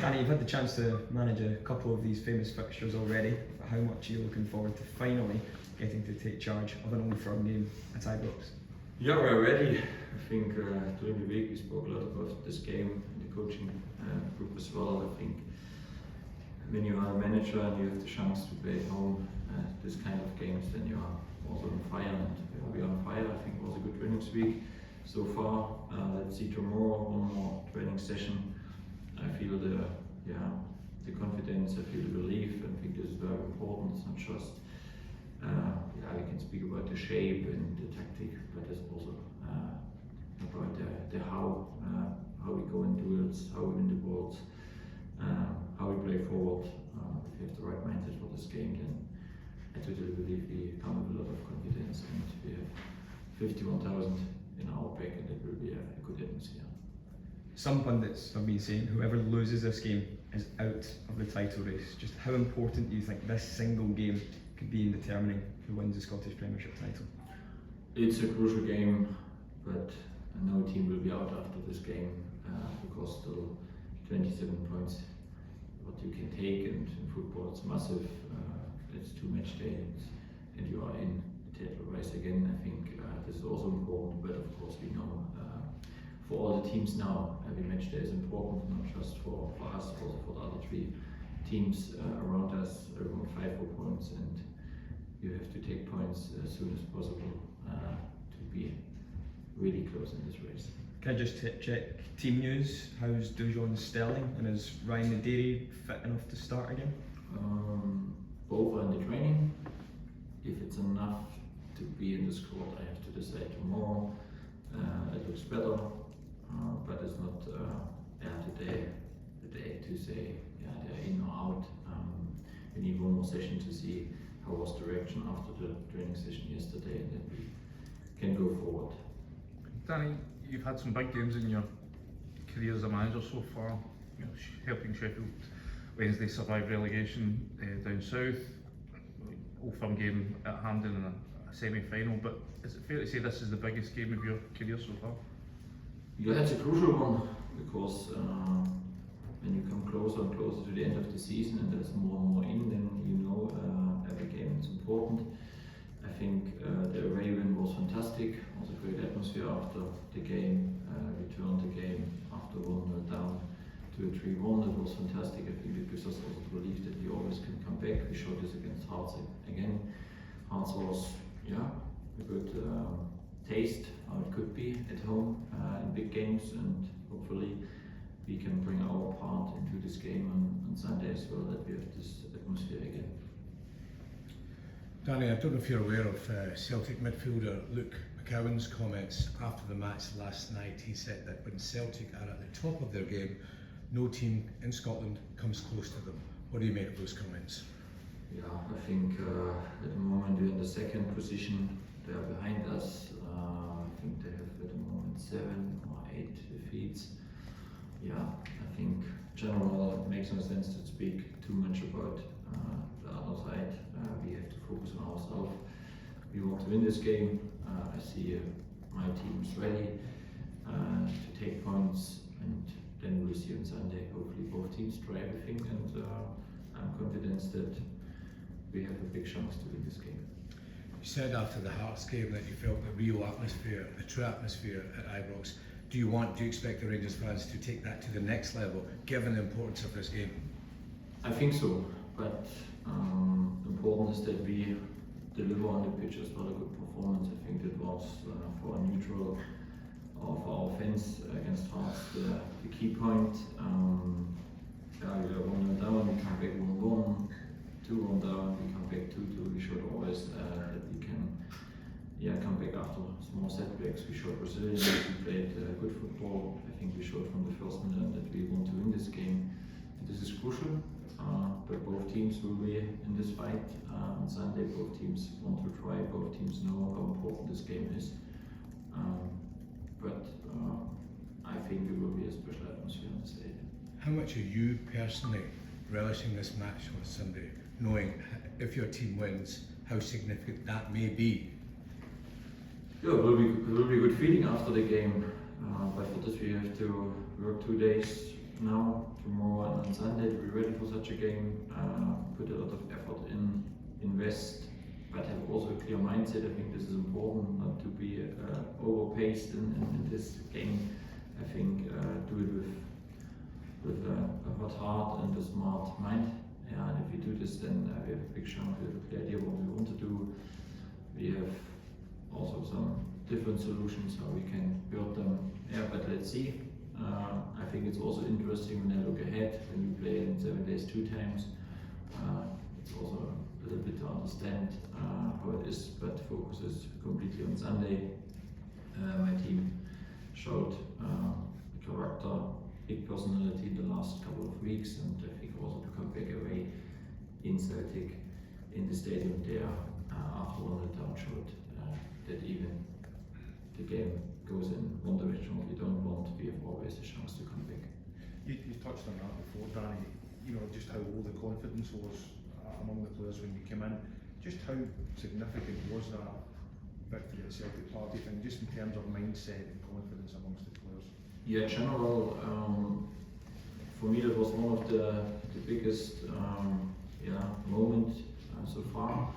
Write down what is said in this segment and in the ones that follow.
Danny, you've had the chance to manage a couple of these famous fixtures already. How much are you looking forward to finally getting to take charge of an Old Firm game at Ibrox? Yeah, we're ready. I think during the week we spoke a lot about this game in the coaching group as well. I think when you are a manager and you have the chance to play at home this kind of games, then you are also on fire, and we are on fire. I think it was a good training week so far. Let's see tomorrow, one more training session. I feel the confidence, I feel the belief, and I think this is very important. It's not just we can speak about the shape and the tactic, but it's also about the how we go in duels, how we win the balls, how we play forward. If you have the right mindset for this game, then I totally believe we come with a lot of confidence, and we have 51,000 in our back, and it will be a good atmosphere. Some pundits have been saying whoever loses this game is out of the title race. Just how important do you think this single game could be in determining who wins the Scottish Premiership title? It's a crucial game, but no team will be out after this game because still 27 points what you can take, and in football it's massive. It's 2 match days and you are in the title race again. I think this is also important, but of course we know for all the teams now, every match day is important, not just for us, also for the other 3 teams around us. Everyone fight for points, and you have to take points as soon as possible to be really close in this race. Can I just check team news? How's Dujon Sterling, and is Ryan Naderi fit enough to start again? Both are in the training. If it's enough to be in the squad, I have to decide tomorrow. It looks better. But it's not today the day to say they're in or out. We need one more session to see how was the reaction after the training session yesterday, and then we can go forward. Danny, you've had some big games in your career as a manager so far, helping Sheffield Wednesday survive relegation down south, Old Firm game at Hampden in a semi-final, but is it fair to say this is the biggest game of your career so far? Yeah, it's a crucial one, because when you come closer and closer to the end of the season and there's more and more in, then you know every game is important. I think the away win was fantastic. It was a great atmosphere after the game. We turned the game after 1-0 down to a 3-1. It was fantastic. I think it gives us also the belief that we always can come back. We showed this against Hearts again. Hearts was a good taste how it could be at home in big games, and hopefully we can bring our part into this game on Sunday as well, that we have this atmosphere again. Danny, I don't know if you're aware of Celtic midfielder Luke McCowan's comments after the match last night. He said that when Celtic are at the top of their game, no team in Scotland comes close to them. What do you make of those comments? Yeah, I think at the moment we're in the second position. They are behind us. I think they have at the moment 7 or 8 defeats. Yeah, I think in general it makes no sense to speak too much about the other side. We have to focus on ourselves. We want to win this game. I see my team is ready to take points, and then we'll see on Sunday. Hopefully both teams try everything, and I'm confident that we have a big chance to win this game. You said after the Hearts game that you felt the real atmosphere, the true atmosphere at Ibrox. Do you expect the Rangers fans to take that to the next level, given the importance of this game? I think so, but important is that we deliver on the pitch as well, a good performance. I think it was for a neutral or for our fans against Hearts the key point. We are 1-0 down, we come back 1-1, 2-1 down, we come back 2-2. We showed always that we can come back after small setbacks. We showed resilience, we played good football. I think we showed from the first minute that we want to win this game. And this is crucial, but both teams will be in this fight on Sunday. Both teams want to try, both teams know how important this game is. But I think it will be a special atmosphere on the stadium. How much are you personally relishing this match on Sunday, knowing if your team wins, how significant that may be? Yeah, it will be a good feeling after the game, but for this we have to work 2 days now, tomorrow and on Sunday to be ready for such a game, put a lot of effort in, invest, but have also a clear mindset. I think this is important, not to be overpaced in this game. I think do it with a hot heart and a smart mind. Yeah, and if we do this, then we have a big chance. We have a clear idea what we want to do. We have also some different solutions how we can build them. Yeah, but let's see. I think it's also interesting when I look ahead, when we play in 7 days 2 times. It's also a little bit to understand how it is, but focus is completely on Sunday. My team showed character, big personality in the last couple of weeks, and I think also to come back away in Celtic, in the stadium there, after 1-0 down showed that even the game goes in one direction what we don't want, we have always a chance to come back. You touched on that before, Danny, you know, just how low the confidence was among the players when you came in. Just how significant was that victory at Celtic Park, do you think, just in terms of mindset and confidence amongst the players? Yeah, in general, for me that was one of the biggest moment so far,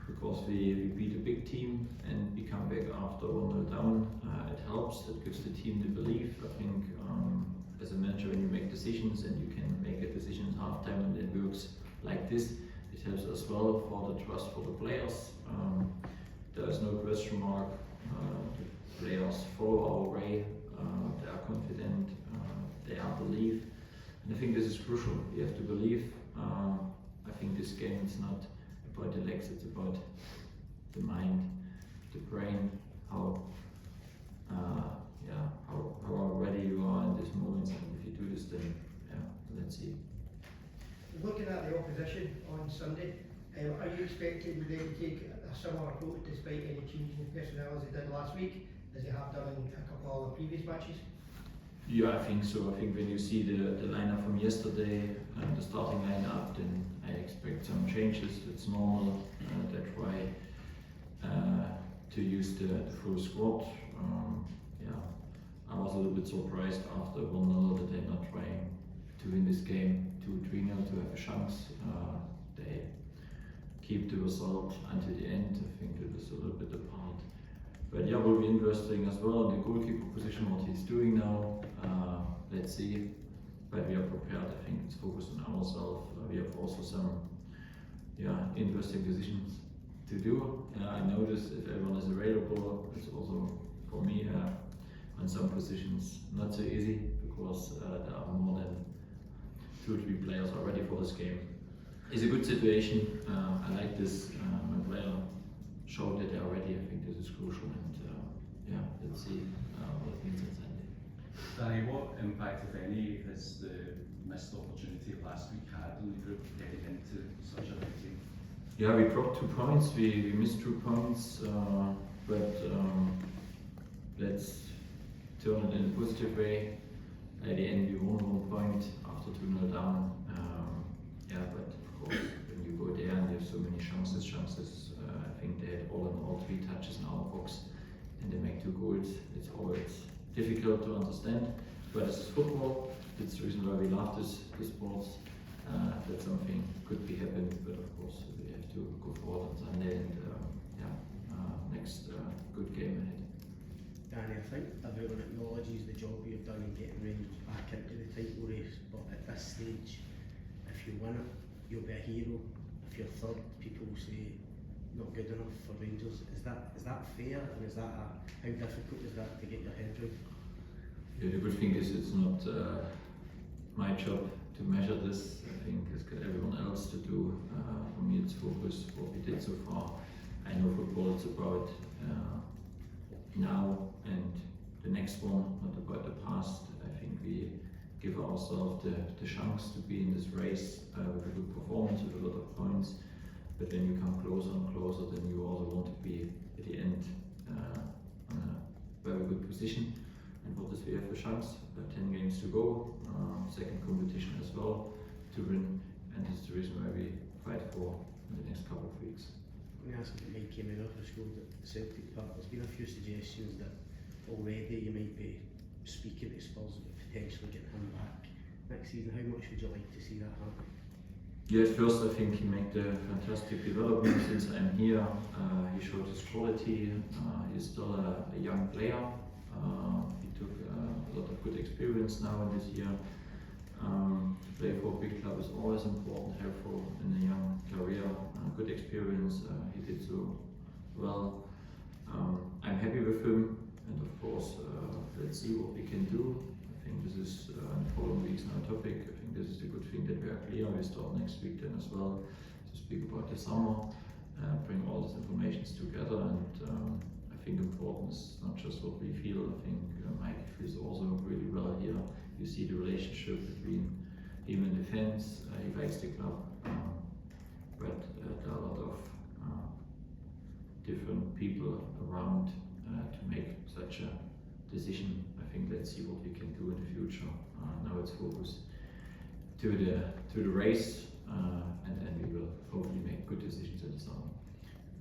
because we beat a big team and we come back after 1-0 down. It helps, it gives the team the belief. I think as a manager, when you make decisions and you can make a decision at halftime and it works like this, it helps as well for the trust for the players. There is no question mark. The players follow our way, they are confident, they are believe. And I think this is crucial. You have to believe. I think this game is not about the legs, it's about the mind, the brain, how ready you are in this moment. And if you do this, then let's see. Looking at the opposition on Sunday, are you expecting them to take a similar approach despite any changes in personnel as they did last week, as they have done in a couple of the previous matches? Yeah, I think so. I think when you see the lineup from yesterday, the starting lineup, then I expect some changes. It's normal. They try to use the full squad. I was a little bit surprised after 1-0 that they're not trying to win this game 2-3-0 to have a chance. They keep the result until the end. I think it is a little bit apart. But yeah, will be interesting as well in the goalkeeper position, what he's doing now. Let's see. But we are prepared. I think it's focused on ourselves. We have also some interesting decisions to do. I notice if everyone is available, it's also for me on some positions not so easy, because there are more than 2 or 3 players are ready for this game. It's a good situation. I like this. My player showed that they are ready. I think this is crucial, and let's see what it means on Sunday. Danny, what impact, if any, has the missed opportunity last week had on the group getting into such a big game? Yeah, we dropped 2 points. We missed 2 points, but let's turn it in a positive way. At the end, we won 1 point after 2-0 down. But of course, when you go there and you have so many chances, I think they had all 3 touches in our box, and they make 2 goals. It's always difficult to understand, but it's football. That's the reason why we love this sports. That something could be happening, but of course we have to go forward on Sunday, and next good game ahead. Danny, I think everyone acknowledges the job you've done in getting Rangers back into the title race, but at this stage, if you win it, you'll be a hero. If you're third, people will say not good enough for Rangers. Is that fair, and is that how difficult is that to get your head around? Yeah, the good thing is it's not my job to measure this. I think it's got everyone else to do. For me, it's focus what we did so far. I know football is about now and the next one, not about the past. I think we give ourselves the chance to be in this race with a good performance, with a lot of points. But when you come closer and closer, then you also want to be at the end on a very good position. And for this we have a chance. 10 games to go, second competition as well to win, and this is the reason why we fight for in the next couple of weeks. I'm going to ask about Mike Kemenoff, who scored at Celtic Park. There's been a few suggestions that already you might be speaking to Spurs about potentially getting him back next season. How much would you like to see that happen? Yeah, at first I think he made a fantastic development since I'm here. He showed his quality. He's still a young player. He took a lot of good experience now in this year. To play for a big club is always important, helpful in a young career. Good experience. He did so well. I'm happy with him, and of course, let's see what we can do. I think this is in the following weeks now a topic. I think this is the good thing that we are clear. We start next week then as well to speak about the summer, bring all these informations together, and I think important is not just what we feel. I think Mike feels also really well here. You see the relationship between him and the fans. He likes the club, but there are a lot of different people around to make such a decision. I think let's see what we can do in the future. Now it's focused to the race, and then we will hopefully make good decisions in the summer.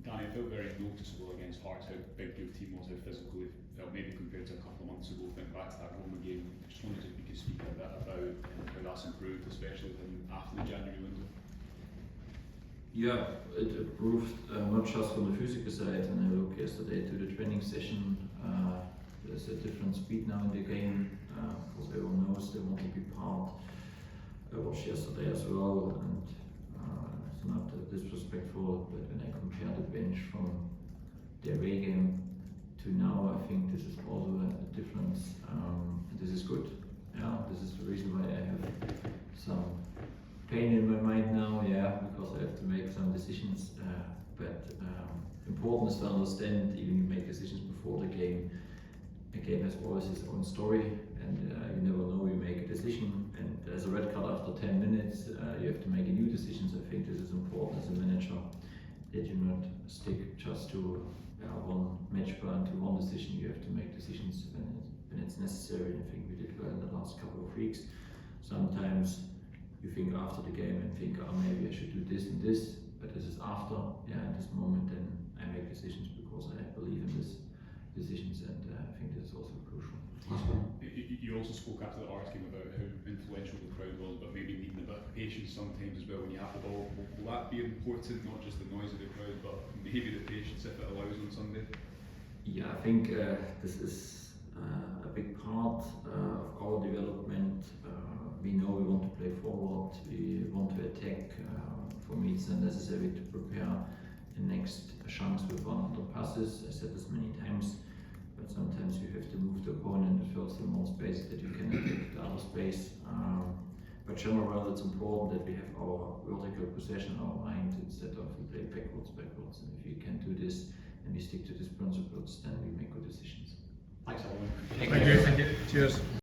Danny, it felt very noticeable against Hearts how big your team was, how physical it felt, maybe compared to a couple of months ago. Think back to that Roma game. Just wondered if you could speak a bit about how that's improved, especially after the January window. Yeah, it improved not just from the physical side. When I look yesterday to the training session, there's a different speed now in the game. Because everyone knows they want to be part. I watched yesterday as well, and it's not disrespectful, but when I compare the bench from the away game to now, I think this is also a difference. This is good. Yeah, this is the reason why I have some pain in my mind now. Yeah, because I have to make some decisions. But important is to understand, even you make decisions before the game. A game has always its own story, and you never know. You make a decision, and there's a red card after 10 minutes. You have to make a new decision. So I think this is important as a manager, that you not stick just to one match plan, to one decision. You have to make decisions when it's necessary. And I think we did well in the last couple of weeks. Sometimes you think after the game and think, oh, maybe I should do this and this, but this is after. Yeah, at this moment, then I make decisions because I believe in this decisions, and I think this is also crucial. You also spoke after the Hearts game about how influential the crowd was, but maybe needing a bit of patience sometimes as well when you have the ball. Will that be important, not just the noise of the crowd, but maybe the patience if it allows on Sunday? Yeah, I think this is a big part of our development. We know we want to play forward, we want to attack. For me, it's necessary to prepare the next chance with 100 passes. I said this many times, but sometimes you have to move the opponent and first in more space that you can attack the other space. But generally, it's important that we have our vertical possession, our mind, instead of we play backwards. And if you can do this and we stick to these principles, then we make good decisions. Thanks, everyone. Thank you. Cheers.